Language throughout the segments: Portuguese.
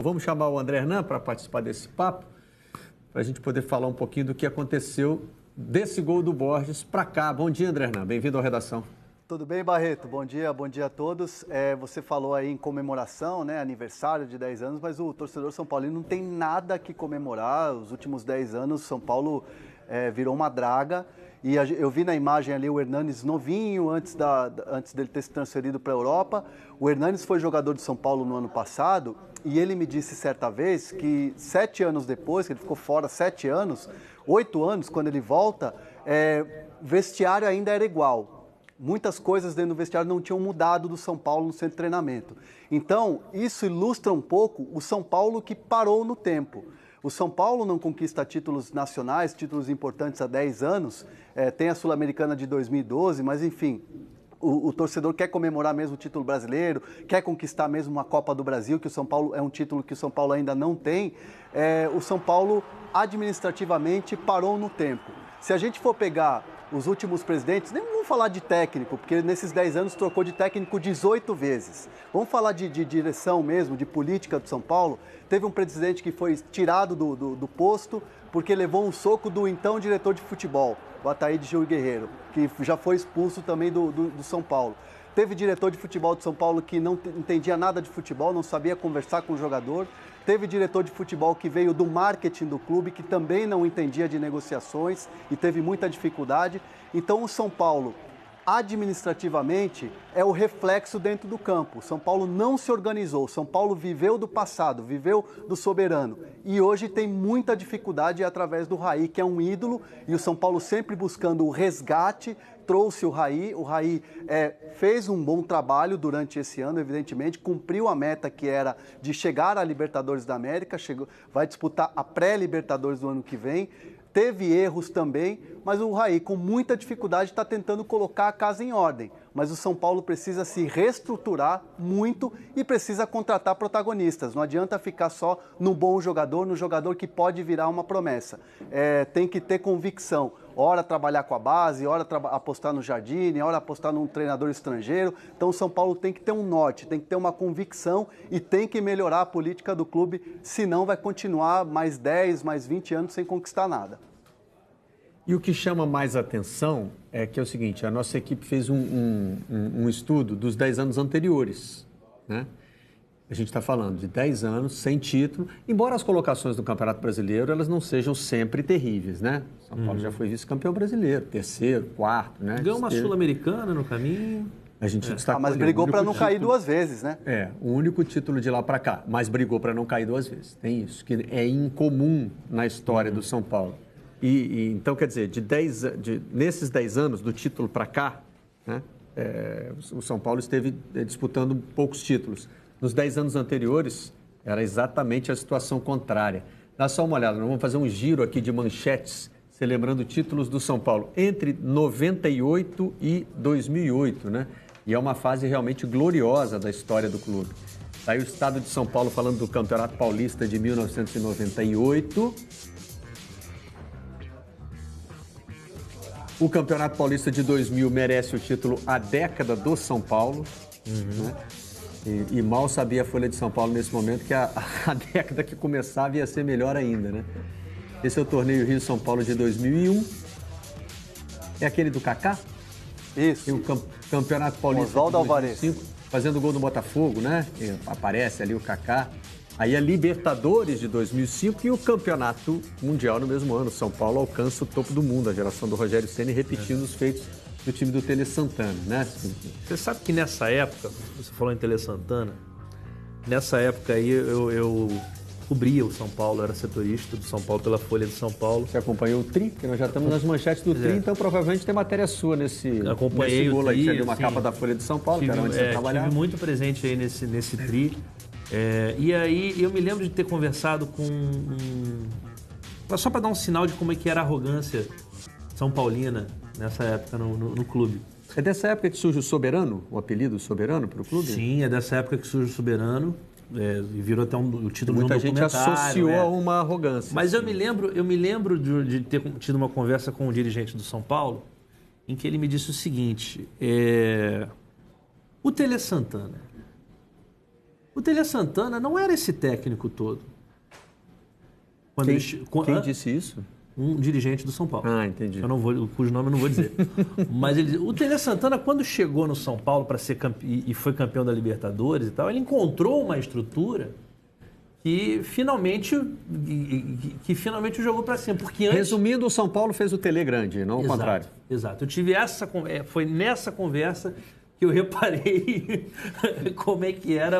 Vamos chamar o André Hernan para participar desse papo, para a gente poder falar um pouquinho do que aconteceu desse gol do Borges para cá. Bom dia, André Hernan. Bem-vindo à redação. Tudo bem, Barreto? Bom dia a todos. Você falou aí em comemoração, né, aniversário de 10 anos, mas o torcedor São Paulino não tem nada que comemorar. Os últimos 10 anos, São Paulo virou uma draga. E eu vi na imagem ali o Hernanes novinho, antes dele ter se transferido para a Europa. O Hernanes foi jogador de São Paulo no ano passado e ele me disse certa vez que 7 anos depois, que ele ficou fora 7 anos, 8 anos, quando ele volta, vestiário ainda era igual. Muitas coisas dentro do vestiário não tinham mudado do São Paulo no centro de treinamento. Então, isso ilustra um pouco o São Paulo que parou no tempo. O São Paulo não conquista títulos nacionais, títulos importantes há 10 anos, tem a Sul-Americana de 2012, mas enfim, o torcedor quer comemorar mesmo o título brasileiro, quer conquistar mesmo uma Copa do Brasil, que o São Paulo é um título que o São Paulo ainda não tem. O São Paulo administrativamente parou no tempo. Se a gente for pegar os últimos presidentes, nem vamos falar de técnico, porque nesses 10 anos trocou de técnico 18 vezes. Vamos falar de direção mesmo, de política do São Paulo. Teve um presidente que foi tirado do posto porque levou um soco do então diretor de futebol, o Ataíde Gil Guerreiro, que já foi expulso também do São Paulo. Teve diretor de futebol de São Paulo que não entendia nada de futebol, não sabia conversar com o jogador. Teve diretor de futebol que veio do marketing do clube, que também não entendia de negociações e teve muita dificuldade. Então o São Paulo, administrativamente, é o reflexo dentro do campo. O São Paulo não se organizou, o São Paulo viveu do passado, viveu do soberano. E hoje tem muita dificuldade através do Raí, que é um ídolo, e o São Paulo sempre buscando o resgate, trouxe o Raí fez um bom trabalho durante esse ano, evidentemente, cumpriu a meta que era de chegar à Libertadores da América, vai disputar a pré-Libertadores do ano que vem, teve erros também, mas o Raí, com muita dificuldade, está tentando colocar a casa em ordem. Mas o São Paulo precisa se reestruturar muito e precisa contratar protagonistas. Não adianta ficar só no bom jogador, no jogador que pode virar uma promessa. Tem que ter convicção. Ora trabalhar com a base, ora apostar no Jardine, ora apostar num treinador estrangeiro. Então o São Paulo tem que ter um norte, tem que ter uma convicção e tem que melhorar a política do clube, senão vai continuar mais 10, mais 20 anos sem conquistar nada. E o que chama mais atenção é que é o seguinte, a nossa equipe fez um estudo dos 10 anos anteriores, né? A gente está falando de 10 anos sem título, embora as colocações do Campeonato Brasileiro elas não sejam sempre terríveis, né? São Paulo já foi vice-campeão brasileiro, terceiro, quarto, né? Ganhou uma Sul-Americana no caminho. A gente destacou, mas brigou para não cair 2 vezes, né? O único título de lá para cá, mas brigou para não cair 2 vezes. Tem isso, que é incomum na história do São Paulo. Então, quer dizer, nesses 10 anos, do título para cá, né, o São Paulo esteve disputando poucos títulos. Nos 10 anos anteriores, era exatamente a situação contrária. Dá só uma olhada, nós vamos fazer um giro aqui de manchetes, celebrando títulos do São Paulo, entre 98 e 2008, né? E é uma fase realmente gloriosa da história do clube. Tá aí o estado de São Paulo falando do Campeonato Paulista de 1998... O Campeonato Paulista de 2000 merece o título A Década do São Paulo. Né? E mal sabia a Folha de São Paulo nesse momento que a década que começava ia ser melhor ainda, né? Esse é o Torneio Rio-São Paulo de 2001. É aquele do Kaká? Isso. E o Campeonato Paulista Oswaldo de 2005, fazendo gol do Botafogo, né? E aparece ali o Kaká. Aí a Libertadores de 2005 e o Campeonato Mundial no mesmo ano. São Paulo alcança o topo do mundo, a geração do Rogério Ceni repetindo os feitos do time do Tele Santana, né? Você sabe que nessa época, você falou em Tele Santana, nessa época aí eu cobria o São Paulo, era setorista do São Paulo pela Folha deÃo Paulo. Você acompanhou o Tri? Porque nós já estamos nas manchetes do Tri, então provavelmente tem matéria sua nesse gol aí, tinha ali uma capa da Folha de São Paulo, que era onde você trabalhava. Tive muito presente aí nesse Tri. E aí eu me lembro de ter conversado com só para dar um sinal de como é que era a arrogância são paulina nessa época no clube. É dessa época que surge o Soberano, o apelido Soberano para o clube? Sim, é dessa época que surge o Soberano, e virou até o título de um documentário. Muita gente associou a uma arrogância. Mas assim. eu me lembro de ter tido uma conversa com um dirigente do São Paulo, em que ele me disse o seguinte, o Tele Santana O Tele Santana não era esse técnico todo. Quem disse isso? Um dirigente do São Paulo. Ah, entendi. Cujo nome eu não vou dizer. Mas o Tele Santana, quando chegou no São Paulo para ser e foi campeão da Libertadores e tal, ele encontrou uma estrutura que finalmente jogou para cima. Porque antes... Resumindo, o São Paulo fez o Tele grande, não o contrário. Exato. Eu tive foi nessa conversa que eu reparei como é que era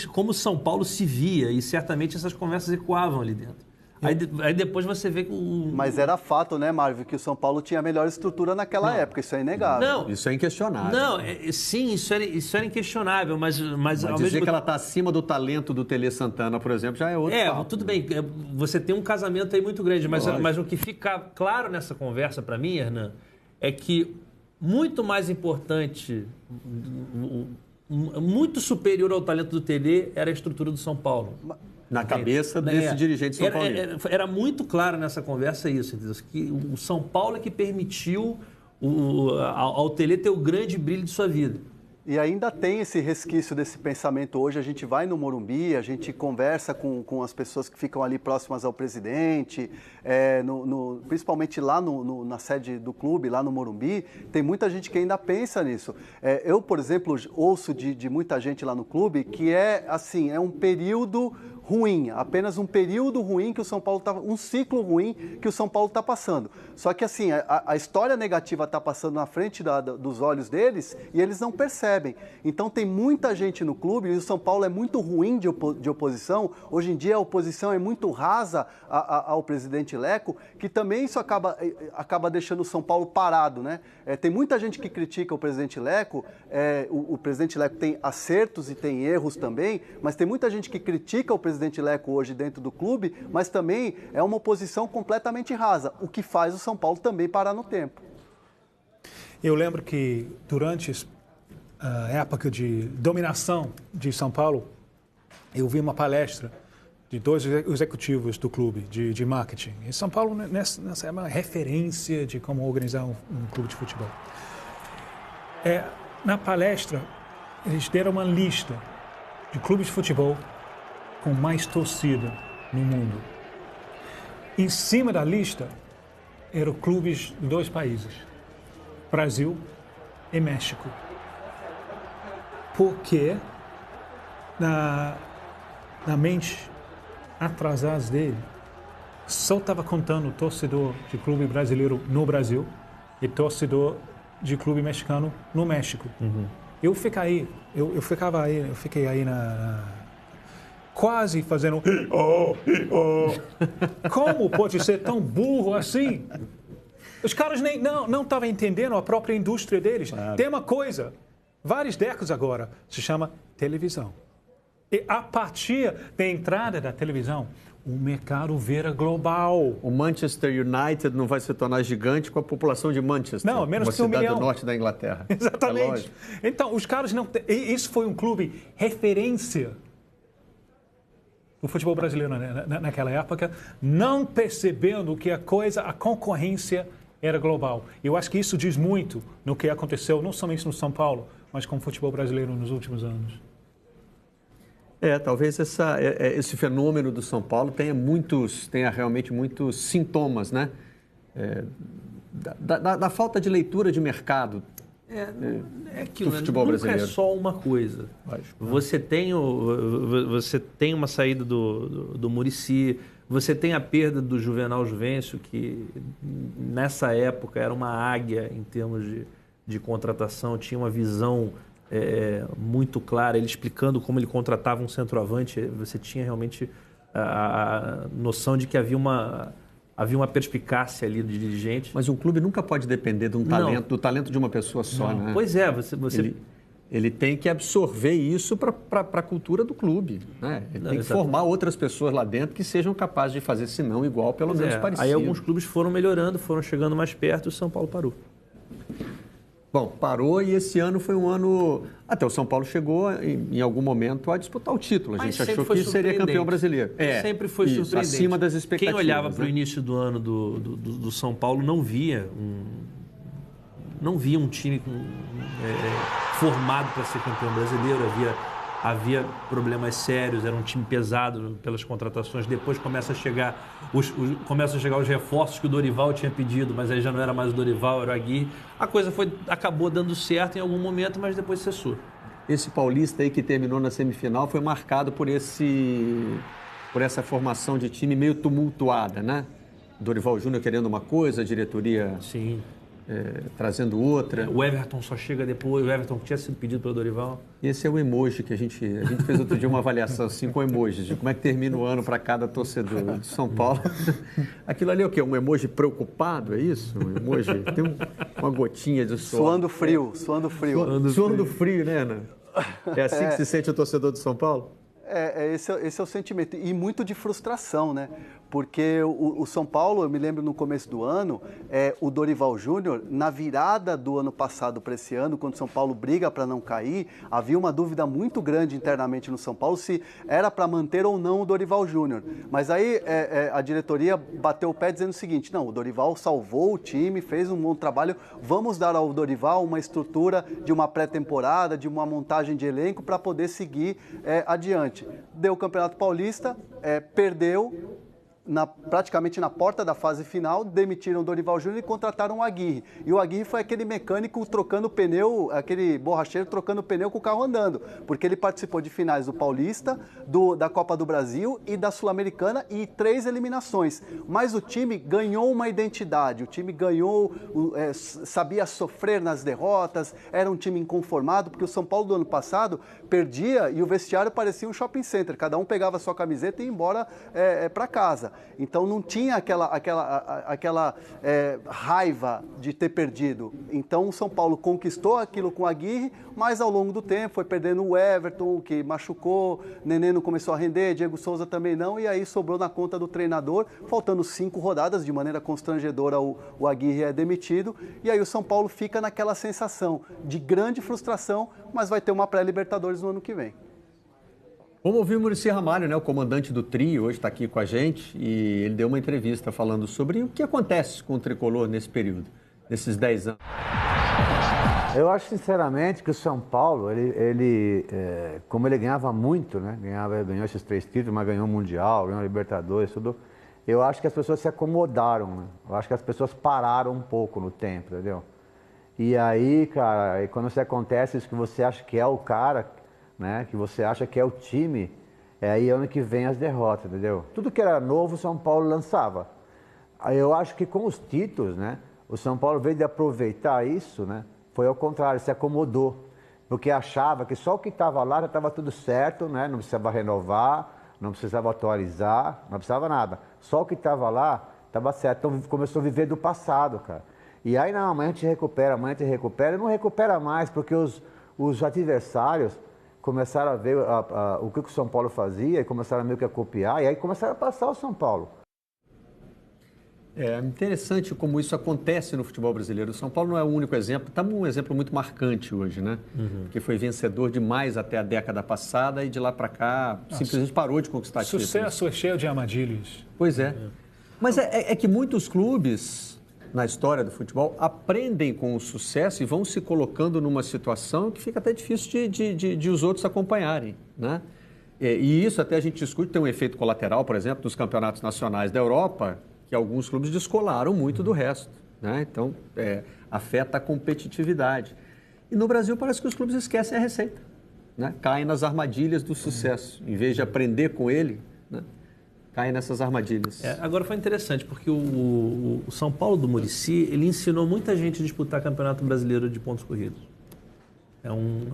como São Paulo se via, e certamente essas conversas ecoavam ali dentro. Aí depois você vê que Mas era fato, né, Marvio, que o São Paulo tinha a melhor estrutura naquela época, isso é inegável. Não, isso é inquestionável. Não, sim, isso era inquestionável, mas ao dizer que ela está acima do talento do Tele Santana, por exemplo, já é outro papo. Tudo bem, você tem um casamento aí muito grande, mas o que fica claro nessa conversa para mim, Hernan, é que muito mais importante, muito superior ao talento do Tele era a estrutura do São Paulo. Na cabeça desse dirigente São Paulo. Era muito claro nessa conversa isso, entendeu? Que o São Paulo é que permitiu ao Tele ter o grande brilho de sua vida. E ainda tem esse resquício desse pensamento hoje. A gente vai no Morumbi, a gente conversa com as pessoas que ficam ali próximas ao presidente, principalmente lá na sede do clube, lá no Morumbi, tem muita gente que ainda pensa nisso. Eu, por exemplo, ouço de muita gente lá no clube que é um período ruim, apenas um período ruim que o São Paulo um ciclo ruim que o São Paulo está passando. Só que assim, a história negativa está passando na frente dos olhos deles e eles não percebem. Então tem muita gente no clube, e o São Paulo é muito ruim de oposição. Hoje em dia a oposição é muito rasa ao presidente Leco, que também isso acaba deixando o São Paulo parado, né? Tem muita gente que critica o presidente Leco, o presidente Leco tem acertos e tem erros também, mas tem muita gente que critica o presidente Leco hoje dentro do clube, mas também é uma oposição completamente rasa, o que faz o São Paulo também parar no tempo. Eu lembro que durante a época de dominação de São Paulo, eu vi uma palestra de 2 executivos do clube de marketing. E São Paulo nessa é uma referência de como organizar um clube de futebol. Na palestra, eles deram uma lista de clubes de futebol com mais torcida no mundo. Em cima da lista eram clubes de 2 países, Brasil e México. Porque na mente atrasada dele, só estava contando torcedor de clube brasileiro no Brasil e torcedor de clube mexicano no México. Uhum. Eu fiquei aí quase fazendo como pode ser tão burro assim? Os caras não estavam entendendo a própria indústria deles. Claro. Tem uma coisa, várias décadas agora, se chama televisão. E a partir da entrada da televisão, o mercado vira global. O Manchester United não vai se tornar gigante com a população de Manchester. Não, menos que 1 milhão. Uma cidade do norte da Inglaterra. Exatamente. Então, os caras não... Isso foi um clube referência do futebol brasileiro naquela época, não percebendo que a concorrência era global. Eu acho que isso diz muito no que aconteceu, não somente no São Paulo, mas com o futebol brasileiro nos últimos anos. Talvez esse fenômeno do São Paulo tenha realmente muitos sintomas, né? Da falta de leitura de mercado aquilo, do futebol brasileiro. Nunca é só uma coisa. Você tem uma saída do Muricy, você tem a perda do Juvenal Juvencio, que nessa época era uma águia em termos de contratação, tinha uma visão muito clara, ele explicando como ele contratava um centroavante, você tinha realmente a noção de que havia uma perspicácia ali de dirigente. Mas um clube nunca pode depender do talento de uma pessoa só, né? Pois é, ele tem que absorver isso para a cultura do clube, né? Ele tem que formar outras pessoas lá dentro que sejam capazes de fazer, se não igual, pelo menos parecido. Aí alguns clubes foram melhorando, foram chegando mais perto e o São Paulo parou. Bom, parou e esse ano foi um ano... Até o São Paulo chegou, em algum momento, a disputar o título. A gente achou que seria campeão brasileiro. Sempre foi surpreendente. Acima das expectativas. Quem olhava para o início do ano do São Paulo não via não via um time formado para ser campeão brasileiro, havia problemas sérios, era um time pesado pelas contratações. Depois começam a chegar os reforços que o Dorival tinha pedido, mas aí já não era mais o Dorival, era o Aguirre. A coisa acabou dando certo em algum momento, mas depois cessou. Esse Paulista aí que terminou na semifinal foi marcado por essa formação de time meio tumultuada, né? Dorival Júnior querendo uma coisa, a diretoria Sim. Trazendo outra. O Everton só chega depois, o Everton que tinha sido pedido pelo Dorival. Esse é o emoji que a gente fez outro dia uma avaliação assim com emojis, de como é que termina o ano para cada torcedor de São Paulo. Aquilo ali é o quê? Um emoji preocupado, é isso? Um emoji, tem uma gotinha de suor. Suando frio. Suando frio, né, Ana? É assim que se sente o torcedor de São Paulo? Esse é o sentimento. E muito de frustração, né? Porque o São Paulo, eu me lembro no começo do ano, o Dorival Júnior, na virada do ano passado para esse ano, quando o São Paulo briga para não cair, havia uma dúvida muito grande internamente no São Paulo se era para manter ou não o Dorival Júnior. Mas aí a diretoria bateu o pé dizendo o seguinte: não, o Dorival salvou o time, fez um bom trabalho, vamos dar ao Dorival uma estrutura de uma pré-temporada, de uma montagem de elenco para poder seguir adiante. Deu o Campeonato Paulista, perdeu. Praticamente na porta da fase final, demitiram o Dorival Júnior e contrataram o Aguirre. E o Aguirre foi aquele mecânico trocando pneu, aquele borracheiro trocando pneu com o carro andando, porque ele participou de finais do Paulista, da Copa do Brasil e da Sul-Americana e 3 eliminações. Mas o time ganhou uma identidade, o time ganhou, sabia sofrer nas derrotas, era um time inconformado, porque o São Paulo do ano passado perdia e o vestiário parecia um shopping center, cada um pegava a sua camiseta e ia embora para casa. Então não tinha aquela raiva de ter perdido. Então o São Paulo conquistou aquilo com a Aguirre, mas ao longo do tempo foi perdendo o Everton, que machucou, Nenê não começou a render, Diego Souza também não, e aí sobrou na conta do treinador, faltando 5 rodadas, de maneira constrangedora o Aguirre é demitido, e aí o São Paulo fica naquela sensação de grande frustração, mas vai ter uma pré-Libertadores no ano que vem. Vamos ouvir o Muricy Ramalho, né, o comandante do Tri, hoje está aqui com a gente, e ele deu uma entrevista falando sobre o que acontece com o Tricolor nesse período, nesses 10 anos. Eu acho, sinceramente, que o São Paulo, como ele ganhava muito, né, ganhou esses 3 títulos, mas ganhou o Mundial, ganhou a Libertadores, tudo, eu acho que as pessoas se acomodaram, né? Eu acho que as pessoas pararam um pouco no tempo, entendeu? E aí, cara, quando isso acontece, isso que você acha que é o cara, né, que você acha que é o time, aí ano que vem as derrotas, entendeu? Tudo que era novo, o São Paulo lançava. Aí eu acho que com os títulos, né, o São Paulo, ao invés de aproveitar isso, né, foi ao contrário, se acomodou, porque achava que só o que estava lá já estava tudo certo, né, não precisava renovar, não precisava atualizar, não precisava nada. Só o que estava lá estava certo, então começou a viver do passado, cara. E aí não, amanhã a gente recupera, e não recupera mais, porque os adversários começaram a ver o que o São Paulo fazia e começaram meio que a copiar, e aí começaram a passar o São Paulo. É interessante como isso acontece no futebol brasileiro. O São Paulo não é o único exemplo, está um exemplo muito marcante hoje, né? Porque foi vencedor demais até a década passada e de lá para cá simplesmente parou de conquistar títulos. Sucesso é cheio de armadilhas. Pois é. Mas é que muitos clubes na história do futebol aprendem com o sucesso e vão se colocando numa situação que fica até difícil de os outros acompanharem, né? E isso até a gente discute, tem um efeito colateral, por exemplo, nos campeonatos nacionais da Europa, que alguns clubes descolaram muito do resto, né? Então, afeta a competitividade. E no Brasil parece que os clubes esquecem a receita, né? Caem nas armadilhas do sucesso, em vez de aprender com ele, né? Caem nessas armadilhas. Agora foi interessante, porque o São Paulo do Muricy, ele ensinou muita gente a disputar campeonato brasileiro de pontos corridos.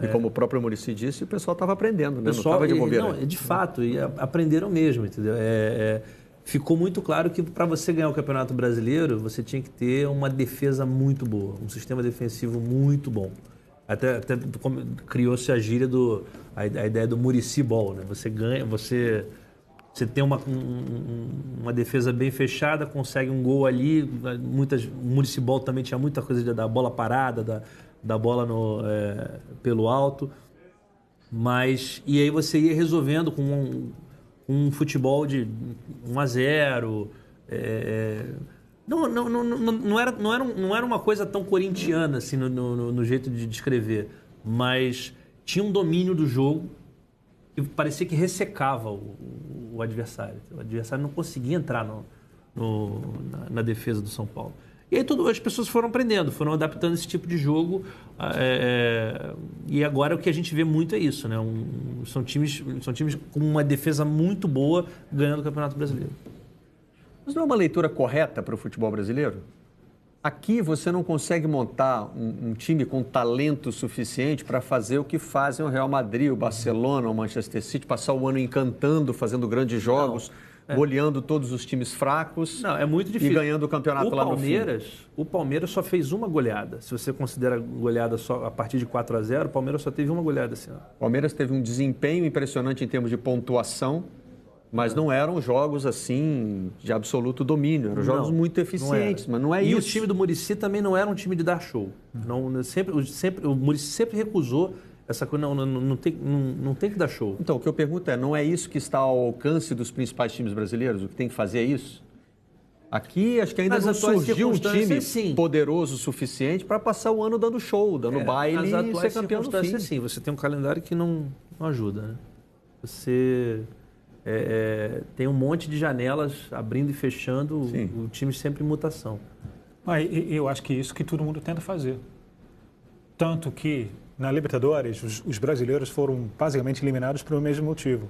E como o próprio Muricy disse, o pessoal estava aprendendo, né? Não estava de bobeira. Não, de fato, aprenderam mesmo, entendeu? Ficou muito claro que para você ganhar o Campeonato Brasileiro, você tinha que ter uma defesa muito boa, um sistema defensivo muito bom. Até criou-se a gíria a ideia do Muricy Ball, né? Você ganha, você tem uma defesa bem fechada, consegue um gol ali. O Muricy Ball também tinha muita coisa da bola parada, da bola pelo alto. E aí você ia resolvendo com um futebol de 1-0, Não era uma coisa tão corintiana assim, no jeito de descrever, mas tinha um domínio do jogo que parecia que ressecava o adversário. O adversário não conseguia entrar na defesa do São Paulo. E aí as pessoas foram aprendendo, foram adaptando esse tipo de jogo. E agora o que a gente vê muito é isso, né? São times com uma defesa muito boa ganhando o Campeonato Brasileiro. Mas não é uma leitura correta para o futebol brasileiro? Aqui você não consegue montar um time com talento suficiente para fazer o que fazem o Real Madrid, o Barcelona, o Manchester City, passar o ano encantando, fazendo grandes jogos, goleando todos os times fracos. Não, é muito difícil. E ganhando o campeonato lá no fim. O Palmeiras só fez uma goleada. Se você considera goleada só a partir de 4-0, o Palmeiras só teve uma goleada esse ano. O Palmeiras teve um desempenho impressionante em termos de pontuação, mas não eram jogos assim de absoluto domínio, eram jogos muito eficientes, mas não é isso. E o time do Muricy também não era um time de dar show. O Muricy sempre recusou essa coisa, não tem que dar show. Então, o que eu pergunto é, não é isso que está ao alcance dos principais times brasileiros? O que tem que fazer é isso? Aqui, acho que ainda não surgiu um time poderoso o suficiente para passar o ano dando show, dando baile e ser campeão no fim. Sim, você tem um calendário que não ajuda, né? Você... tem um monte de janelas abrindo e fechando, o time sempre em mutação. Eu acho que é isso que todo mundo tenta fazer. Tanto que, na Libertadores, os brasileiros foram basicamente eliminados pelo mesmo motivo.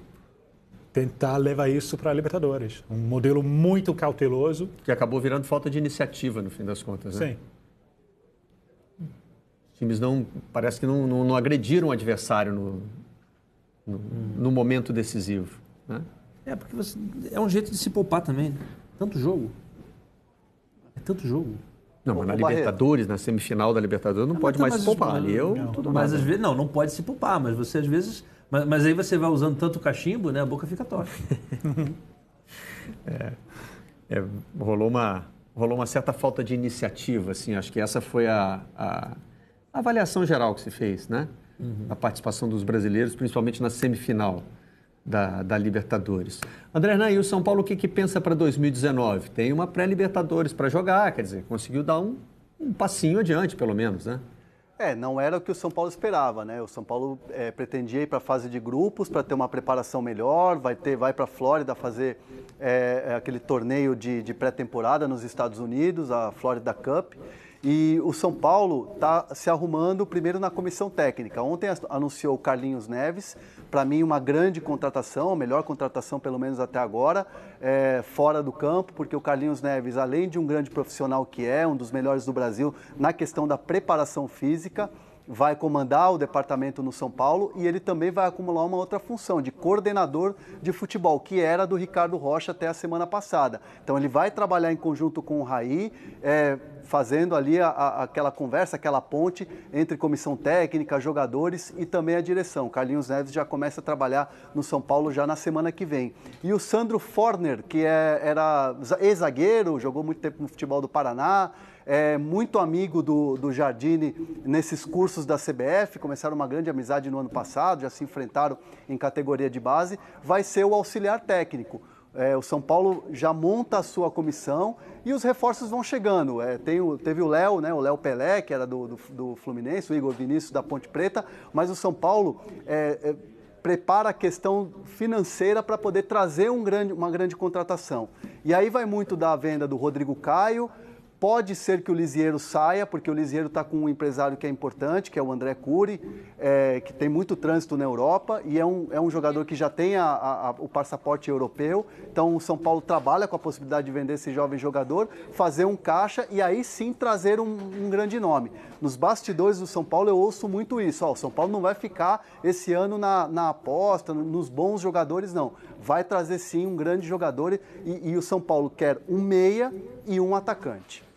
Tentar levar isso para a Libertadores. Um modelo muito cauteloso. Que acabou virando falta de iniciativa, no fim das contas, né? Sim. Os times parece que não agrediram o adversário no momento decisivo. Né? Porque é um jeito de se poupar também. Tanto jogo. É tanto jogo. Não, mas na Libertadores, na semifinal da Libertadores, não pode mais se poupar. Ali mas às vezes, não pode se poupar, mas você às vezes... Mas aí você vai usando tanto cachimbo, né? A boca fica torta. Rolou uma certa falta de iniciativa, assim. Acho que essa foi a avaliação geral que se fez, né? A participação dos brasileiros, principalmente na semifinal da Libertadores. André Hernan, e o São Paulo o que pensa para 2019? Tem uma pré-Libertadores para jogar, quer dizer, conseguiu dar um passinho adiante, pelo menos, né? Não era o que o São Paulo esperava, né? O São Paulo pretendia ir para a fase de grupos para ter uma preparação melhor, vai para a Flórida fazer aquele torneio de pré-temporada nos Estados Unidos, a Florida Cup. E o São Paulo está se arrumando primeiro na comissão técnica. Ontem anunciou o Carlinhos Neves, para mim uma grande contratação, a melhor contratação pelo menos até agora, fora do campo, porque o Carlinhos Neves, além de um grande profissional que é, um dos melhores do Brasil na questão da preparação física, vai comandar o departamento no São Paulo e ele também vai acumular uma outra função de coordenador de futebol, que era do Ricardo Rocha até a semana passada. Então ele vai trabalhar em conjunto com o Raí, fazendo ali aquela conversa, aquela ponte entre comissão técnica, jogadores e também a direção. Carlinhos Neves já começa a trabalhar no São Paulo já na semana que vem. E o Sandro Forner, que era ex-zagueiro, jogou muito tempo no futebol do Paraná, muito amigo do Jardine nesses cursos da CBF, começaram uma grande amizade no ano passado, já se enfrentaram em categoria de base, vai ser o auxiliar técnico. O São Paulo já monta a sua comissão e os reforços vão chegando. Teve o Léo, né, o Léo Pelé, que era do Fluminense, o Igor Vinícius da Ponte Preta, mas o São Paulo prepara a questão financeira para poder trazer uma grande contratação. E aí vai muito da venda do Rodrigo Caio. Pode ser que o Lisieiro saia, porque o Lisieiro está com um empresário que é importante, que é o André Cury, que tem muito trânsito na Europa e é um jogador que já tem o passaporte europeu. Então o São Paulo trabalha com a possibilidade de vender esse jovem jogador, fazer um caixa e aí sim trazer um grande nome. Nos bastidores do São Paulo eu ouço muito isso. O São Paulo não vai ficar esse ano na aposta, nos bons jogadores, não. Vai trazer sim um grande jogador e o São Paulo quer um meia e um atacante.